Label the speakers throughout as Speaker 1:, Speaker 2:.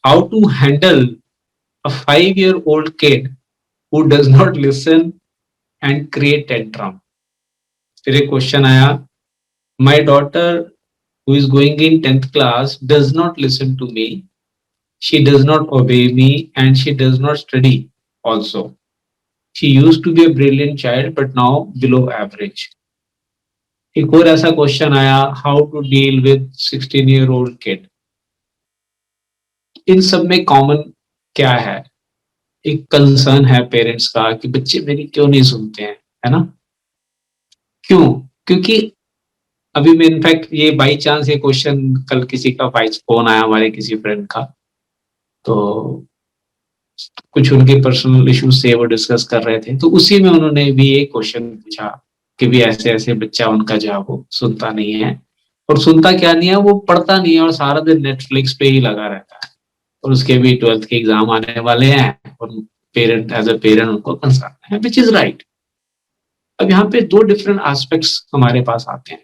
Speaker 1: How to handle a 5-year-old kid who does not listen and create tantrum. फिर एक question आया, my daughter who is going in 10th class does not listen to me, she does not obey me, and she does not study also. She used to be a brilliant child but now below average. एक और ऐसा question आया, how to deal with 16-year-old kid. इन सब में common क्या है? एक concern है पेरेंट्स का कि बच्चे मेरी क्यों नहीं सुनते हैं, है ना? क्यों? क्योंकि अभी मैं इनफैक्ट ये बाई चांस ये क्वेश्चन कल किसी का वाइस फोन आया हमारे किसी फ्रेंड का, तो कुछ उनके पर्सनल इश्यूज थे, वो डिस्कस कर रहे थे, तो उसी में उन्होंने भी एक क्वेश्चन पूछा कि भी ऐसे ऐसे बच्चा उनका जो है वो सुनता नहीं है, और सुनता क्या नहीं है, वो पढ़ता नहीं है और सारा दिन नेटफ्लिक्स पे ही लगा रहता है, और उसके भी 12th के एग्जाम आने वाले हैं और पेरेंट एज अ पेरेंट उनको कंसर्न है, विच इज राइट। अब यहाँ पे दो डिफरेंट एस्पेक्ट्स हमारे पास आते हैं।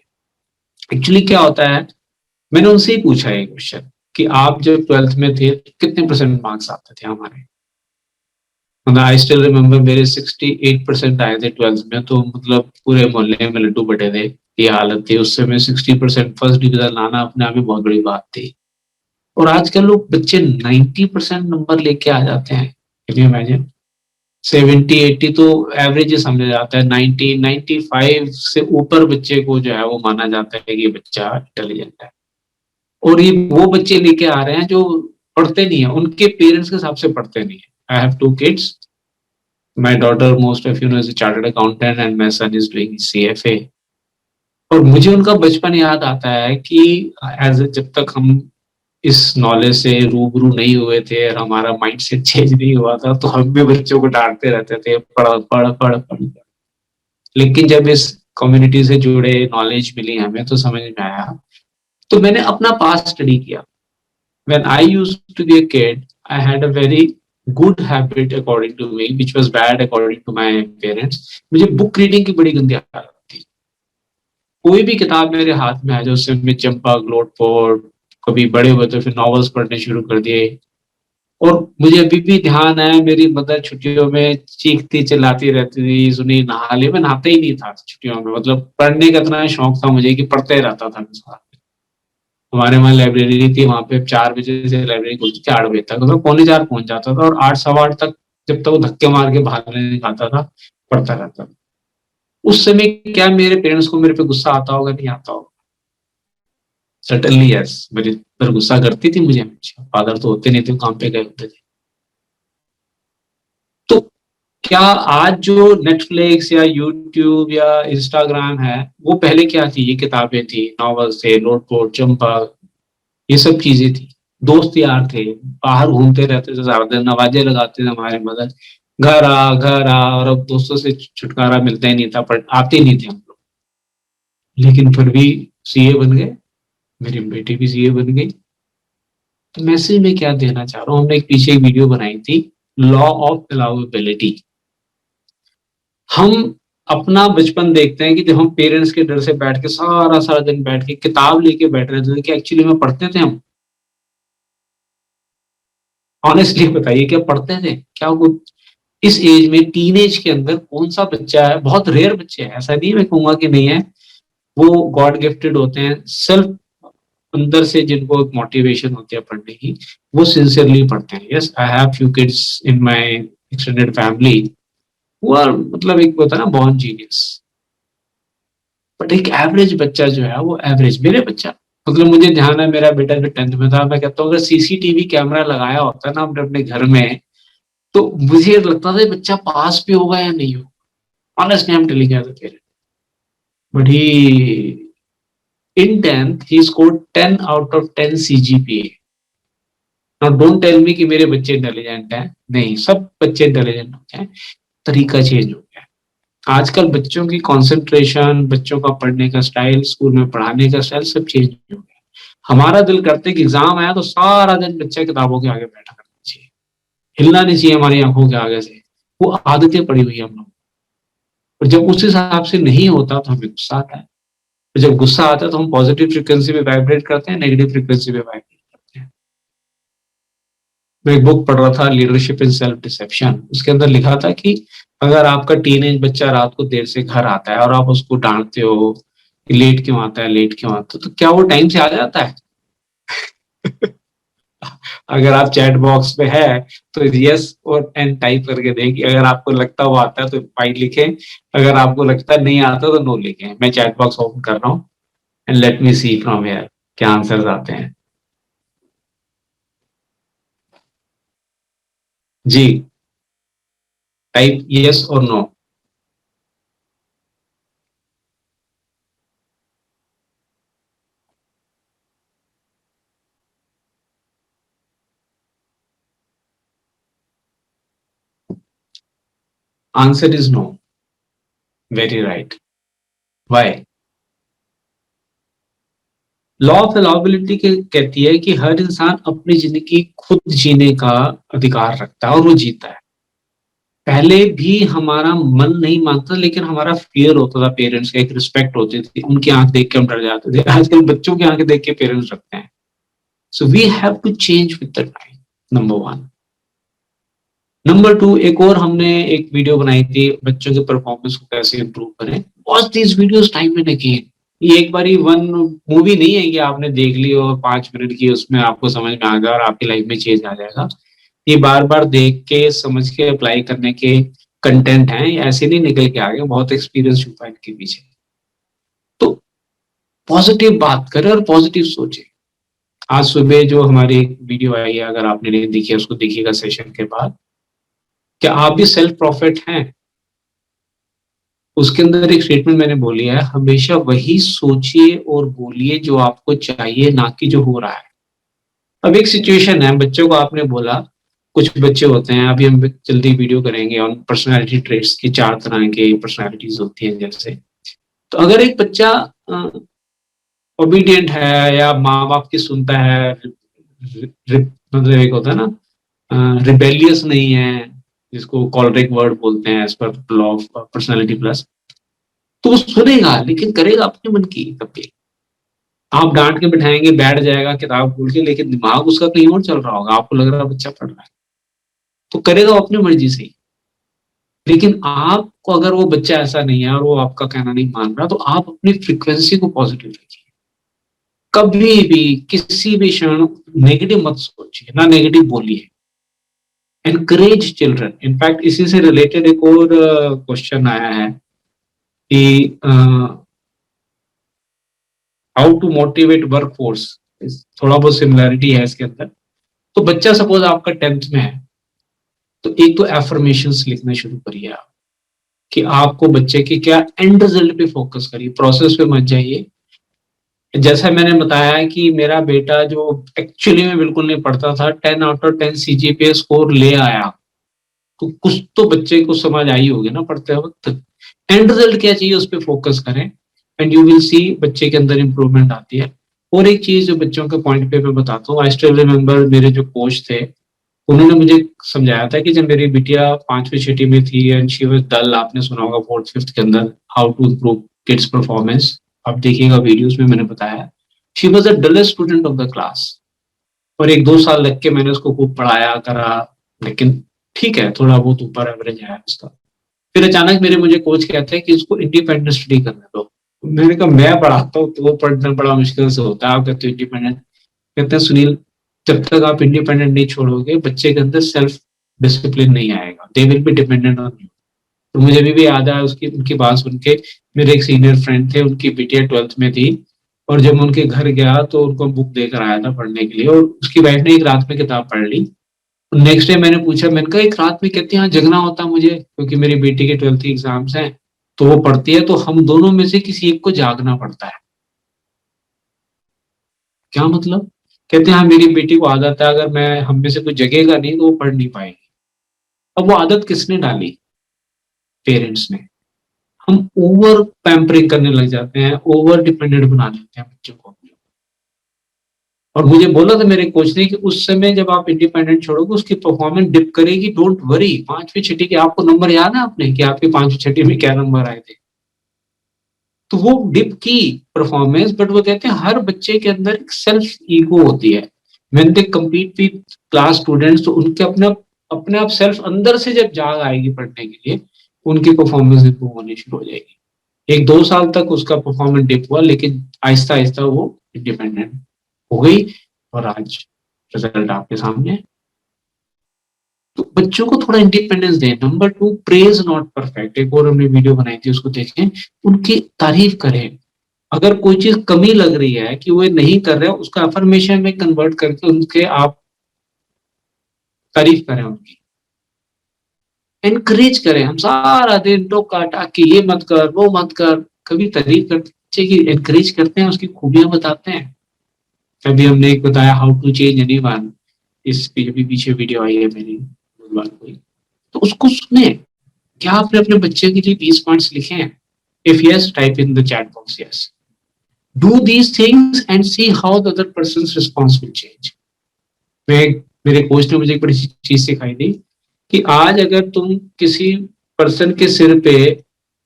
Speaker 1: एक्चुअली क्या होता है, मैंने उनसे ही पूछा ये क्वेश्चन कि आप जब 12th में थे कितने परसेंट मार्क्स आते थे हमारे, मतलब आई स्टिल रिमेम्बर मेरे 68% आए थे 12th में, तो मतलब पूरे मोहल्ले में लड्डू बटे थे, ये हालत थी उस समय। 60% फर्स्ट डिवीजन लाना अपने आप में बहुत बड़ी बात थी, और आजकल लोग बच्चे 90% नंबर लेके आ जाते हैं। Can you imagine? 70-80 तो एवरेज ही समझा जाता है, 90-95 से ऊपर बच्चे को जो है वो माना जाता है कि ये बच्चा इंटेलिजेंट है। और ये वो बच्चे लेके आ रहे हैं जो पढ़ते नहीं है, उनके पेरेंट्स के हिसाब से पढ़ते नहीं है। I have 2 kids. My daughter, most of you know, is a chartered accountant and my son is doing CFA. और मुझे उनका बचपन याद आता है कि एज जब तक हम इस नॉलेज से रूबरू नहीं हुए थे और हमारा माइंडसेट चेंज नहीं हुआ था, तो हम भी बच्चों को डांटते रहते थे, पढ़ पढ़ पढ़ पढ़। लेकिन जब इस कम्युनिटी से जुड़े, नॉलेज मिली हमें, तो समझ में आया। तो मैंने अपना पास्ट स्टडी किया। When I used to be a kid, I had a very good habit according to me, which was bad according to my parents. मुझे बुक रीडिंग की बड़ी गंदी आदत थी। कोई भी किताब मेरे हाथ में आ जाए, उससे मैं चंपक, लोटपोट, कभी बड़े हुए तो फिर नॉवेल्स पढ़ने शुरू कर दिए। और मुझे अभी भी ध्यान है, मेरी मदर छुट्टियों में चीखती चिल्लाती रहती थी, सुनी नहा ले। मैं नहाता ही नहीं था छुट्टियों में, मतलब पढ़ने का इतना शौक था मुझे कि पढ़ते रहता था मैं सारा। हमारे वहाँ लाइब्रेरी थी, वहां पे 4 बजे से लाइब्रेरी खुलती थी, 8 बजे तक, मतलब 3:45 पहुंच जाता था, और 8, 8:15 तक जब तक वो धक्के मार के बाहर नहीं आता था, पढ़ता रहता था। उस समय क्या मेरे पेरेंट्स को मेरे पे गुस्सा आता होगा, नहीं आता होगा? सर्टेनली यस, मेरी पर गुस्सा करती थी मुझे हमेशा। फादर तो होते नहीं थे, काम पे गए होते थे। तो क्या आज जो नेटफ्लिक्स या यूट्यूब या इंस्टाग्राम है, वो पहले क्या थी? ये किताबें थी, नॉवेल्स थे, लोटपोट, चंपक, ये सब चीजें थी। दोस्त यार थे, बाहर घूमते रहते थे सारा दिन, नवाजे लगाते थे हमारे मदर, घर आ, और अब दोस्तों से छुटकारा मिलता ही नहीं था, पर आते ही नहीं थे हम लोग। लेकिन फिर भी सीए बन गए, मेरी बेटी भी सीए बन गई। तो मैसेज में क्या देना चाह रहा हूँ, हमने एक पीछे एक वीडियो बनाई थी, लॉ ऑफ अलाउेबिलिटी। हम अपना बचपन देखते हैं कि जब हम पेरेंट्स के डर से बैठ के सारा सारा दिन बैठ के किताब लेके बैठ रहे थे, कि एक्चुअली में पढ़ते थे हम? ऑनेस्टली बताइए, क्या पढ़ते थे? क्या वो इस एज में, टीन एज के अंदर कौन सा बच्चा है? बहुत रेयर बच्चे हैं, ऐसा नहीं मैं कहूंगा कि नहीं है, वो गॉड गिफ्टेड होते हैं, सेल्फ अंदर से जिनको एक मोटिवेशन होती है पढ़ने की, वो सिंसियरली पढ़ते हैं। Yes, I have few kids in my extended family वो आर, मतलब एक होता है ना बॉर्न जीनियस। बट एक एवरेज बच्चा जो है वो एवरेज, मेरे बच्चा, मतलब मुझे ध्यान है मेरा बेटा जो 10th में था, मैं कहता हूँ अगर सीसीटीवी कैमरा लगाया होता ना हमने अपने घर में, तो मुझे लगता था बच्चा पास भी होगा या नहीं होगा। Honestly I am telling as a parent. But he in 10th he scored 10 out of 10 CGPA। Now don't tell me कि मेरे बच्चे इंटेलिजेंट हैं, नहीं, सब बच्चे इंटेलिजेंट होते हैं, तरीका चेंज हो गया है। आजकल बच्चों की कंसंट्रेशन, बच्चों का पढ़ने का स्टाइल, स्कूल में पढ़ाने का स्टाइल सब चेंज हो गया। हमारा दिल करते कि एग्जाम आया तो सारा दिन बच्चा किताबों के आगे बैठा करना चाहिए, हिलना नहीं चाहिए हमारी आंखों के आगे से। वो आदतें पड़ी हुई है हम लोग। और जब उस हिसाब से नहीं होता तो हमें गुस्सा आता है, और जब गुस्सा आता है तो हम पॉजिटिव फ्रिक्वेंसी पे वाइब्रेट करते हैं, नेगेटिव फ्रिक्वेंसी पे वाइब्रेट करते हैं। मैं एक बुक पढ़ रहा था, लीडरशिप इन सेल्फ डिसेप्शन। उसके अंदर लिखा था कि अगर आपका टीनेज बच्चा रात को देर से घर आता है और आप उसको डांटते हो कि लेट क्यों आता है, लेट क्यों आता है, तो क्या वो टाइम से आ जाता है? अगर आप चैट बॉक्स पे है तो यस और एन टाइप करके दें कि अगर आपको लगता है वो आता है तो फाइल लिखें, अगर आपको लगता है नहीं आता तो नो लिखें। मैं चैट बॉक्स ओपन कर रहा हूँ and let me see from here क्या आंसर्स आते हैं। जी, टाइप यस और no. Answer is no. Very right. Why? Law of allowability के कहती है कि हर इंसान अपनी जिंदगी खुद जीने का अधिकार रखता है और वो जीता है। पहले भी हमारा मन नहीं मानता, लेकिन हमारा फियर होता था, पेरेंट्स का एक रिस्पेक्ट होती थी, उनकी आंख देख के हम डर जाते थे। आजकल बच्चों की आंखें देख के पेरेंट्स रखते हैं। So we have to change with the time, number one. Number two, एक और हमने एक वीडियो बनाई थी बच्चों के परफॉर्मेंस को कैसे इंप्रूव करें। Watch these videos time and again. ये एक बारी वन मूवी नहीं है कि आपने देख ली और 5 मिनट की उसमें आपको समझ में आ गया और आपकी लाइफ में चेंज आ जाएगा। ये बार बार देख के समझ के अप्लाई करने के कंटेंट हैं, ये ऐसे नहीं निकल के आ गए, बहुत एक्सपीरियंस छुपा है इनके पीछे। तो पॉजिटिव बात करें और पॉजिटिव सोचें। आज सुबह जो हमारी एक वीडियो आई है, अगर आपने नहीं देखी है उसको देखिएगा सेशन के बाद। क्या आप भी सेल्फ प्रॉफिट हैं? उसके अंदर एक स्टेटमेंट मैंने बोली है, हमेशा वही सोचिए और बोलिए जो आपको चाहिए, ना कि जो हो रहा है। अब एक सिचुएशन है, बच्चों को आपने बोला, कुछ बच्चे होते हैं, अभी हम जल्दी वीडियो करेंगे और पर्सनालिटी ट्रेट्स की 4 तरह के पर्सनालिटीज होती हैं जैसे। तो अगर एक बच्चा ओबीडियंट है या माँ बाप की सुनता है, मतलब एक होता है ना रिबेलियस नहीं है, जिसको कॉलरिक वर्ड बोलते हैं as per law of personality plus, तो वो सुनेगा लेकिन करेगा अपने मन की। तब भी आप डांट के बिठाएंगे, बैठ जाएगा किताब खोल के, लेकिन दिमाग उसका कहीं और चल रहा होगा, आपको लग रहा है बच्चा पढ़ रहा है, तो करेगा वो अपनी मर्जी से ही। लेकिन आपको अगर वो बच्चा ऐसा नहीं है और वो आपका कहना नहीं मान रहा, तो आप अपनी फ्रिक्वेंसी को पॉजिटिव रखिए। कभी भी किसी भी क्षण नेगेटिव मत सोचिए, ना नेगेटिव बोलिए। Encourage children. इनफैक्ट इसी से रिलेटेड एक और क्वेश्चन आया है कि how to motivate work force. थोड़ा बहुत सिमिलैरिटी है इसके अंदर। तो बच्चा सपोज आपका 10th में है, तो एक तो एफर्मेशंस लिखना शुरू करिए आप, कि आपको बच्चे के क्या एंड रिजल्ट पे फोकस करिए, प्रोसेस पे मत जाइए। जैसा मैंने बताया है कि मेरा बेटा जो एक्चुअली में बिल्कुल नहीं पढ़ता था, 10 आउट ऑफ 10 सीजीपीए स्कोर ले आया। तो कुछ तो बच्चे को समझ आई होगी ना पढ़ते वक्त। एंड रिजल्ट क्या चाहिए उस पर फोकस करें एंड यू विल सी बच्चे के अंदर इंप्रूवमेंट आती है। और एक चीज जो बच्चों के पॉइंट पे मैं बताता हूँ, आई स्टिल रिमेम्बर मेरे जो कोच थे, उन्होंने मुझे समझाया था कि जब मेरी बिटिया 5वीं 6ठी में थी एंड शी वाज डल, आपने सुना होगा 4th 5th के अंदर how to improve kids performance, आप देखिएगा वीडियोस में मैंने बताया। She was the dullest student of the class, और 1-2 साल लग के मैंने उसको खूब पढ़ाया करा, लेकिन ठीक है, थोड़ा बहुत ऊपर एवरेज आया उसका। फिर अचानक मेरे मुझे कोच कहते हैं कि इसको इंडिपेंडेंट स्टडी करने दो। मैंने कहा मैं पढ़ाता हूँ तो वो पढ़ना बड़ा मुश्किल से होता है, आप कहते हो इंडिपेंडेंट। कहते हैं सुनील, जब तक आप इंडिपेंडेंट नहीं छोड़ोगे बच्चे के अंदर सेल्फ डिसिप्लिन नहीं आएगा, they will be dependent on you. तो मुझे अभी भी याद है उसकी उनकी बात सुन के। मेरे एक सीनियर फ्रेंड थे, उनकी बिटिया 12th में थी, और जब मैं उनके घर गया तो उनको बुक देकर आया था पढ़ने के लिए, और उसकी वाइफ ने एक रात में किताब पढ़ ली। नेक्स्ट डे मैंने पूछा, मैंने कहा एक रात में कहती है हाँ जगना होता मुझे, क्योंकि मेरी बेटी के 12th एग्जाम्स हैं, तो वो पढ़ती है, तो हम दोनों में से किसी एक को जागना पड़ता है। क्या मतलब? कहते हैं हाँ मेरी बेटी को आदत है, अगर मैं हम में से कोई जगेगा नहीं तो वो पढ़ नहीं पाएगी। अब वो आदत किसने डाली? पेरेंट्स ने। हम ओवर पैम्परिंग करने लग जाते हैं, ओवर डिपेंडेंट बना लेते हैं बच्चों को अपने। और मुझे बोला था मेरे कोच ने कि उस समय जब आप इंडिपेंडेंट छोड़ोगे उसकी परफॉर्मेंस डिप करेगी, डोंट वरी। 5वीं 6ठी के आपको नंबर याद है आपने कि आपके 5वीं 6ठी में क्या नंबर आए थे? तो वो डिप की परफॉर्मेंस, बट वो कहते हैं हर बच्चे के अंदर एक सेल्फ ईगो होती है। When they compete with class students तो उनके अपने आप सेल्फ अंदर से जब जाग आएगी पढ़ने के लिए, उनकी परफॉर्मेंस इंप्रूव होनी शुरू हो जाएगी। 1-2 साल तक उसका परफॉर्मेंस डिप हुआ, लेकिन आहिस्ता-आहिस्ता वो इंडिपेंडेंट हो गई और आज रिजल्ट आपके सामने है। तो बच्चों को थोड़ा इंडिपेंडेंस दें। Number 2, praise not perfect. एक और हमने वीडियो बनाई थी, उसको देखें। उनकी तारीफ करें। अगर कोई चीज़ कमी लग रही है कि वो ये नहीं कर रहे हैं, उसका अफ़र्मेशन में कन्वर्ट करके उनके आप तारीफ करें उनकी। एनकरेज करें। हम सारा दिन टोका-टाकी, ये मत कर, वो मत कर, कभी तारीफ करते बच्चे की एनकरेज करते हैं, उसकी खूबियाँ बताते हैं। अभी हमने एक बताया हाउ टू चेंज एनीवन, इस पे अभी पीछे वीडियो आई है मेरी, कोई, तो उसको सुने। क्या आपने अपने बच्चे के लिए 20 पॉइंट्स लिखे हैं? If yes, type in the chat box yes. Do these things and see how the other persons response will change. मैं मेरे कोच ने मुझे एक बड़ी चीज सिखाई थी कि आज अगर तुम किसी पर्सन के सिर पे,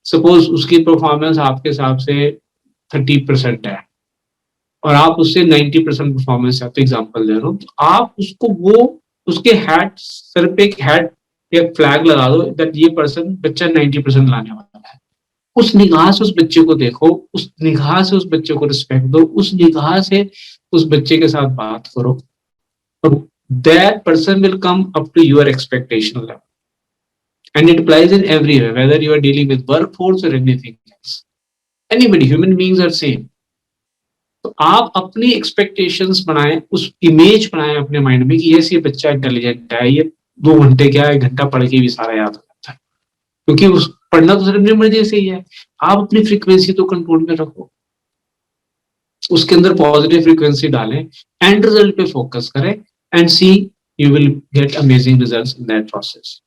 Speaker 1: सपोज उसकी परफॉर्मेंस आपके हिसाब से 30% है और आप उससे 90% परफॉर्मेंस है, तो एग्जांपल दे रहा हूँ, तो आप उसको वो उसके हेड सर पे एक हेड या फ्लैग लगा दो दैट ये पर्सन बच्चा 90% लाने वाला है। उस निगाह से उस बच्चे को देखो, उस निगाह से उस बच्चे को रिस्पेक्ट दो, उस निगाह से उस बच्चे के साथ बात करो, और that person will come up to your expectation level, and it applies in everywhere, whether you are dealing with workforce or anything else. Anybody, human beings are same. तो आप अपनी एक्सपेक्टेशंस बनाएं, उस इमेज बनाएं अपने माइंड में कि yes ये बच्चा इंटेलिजेंट है, ये 2 घंटे क्या 1 घंटा पढ़ के भी सारा याद हो जाता है, क्योंकि उस पढ़ना तो सिर्फ अपनी मर्जी से ही है। आप अपनी फ्रीक्वेंसी तो कंट्रोल में रखो, उसके अंदर पॉजिटिव फ्रीक्वेंसी डालें, एंड रिजल्ट पे फोकस करें, and see you will get amazing results in that process.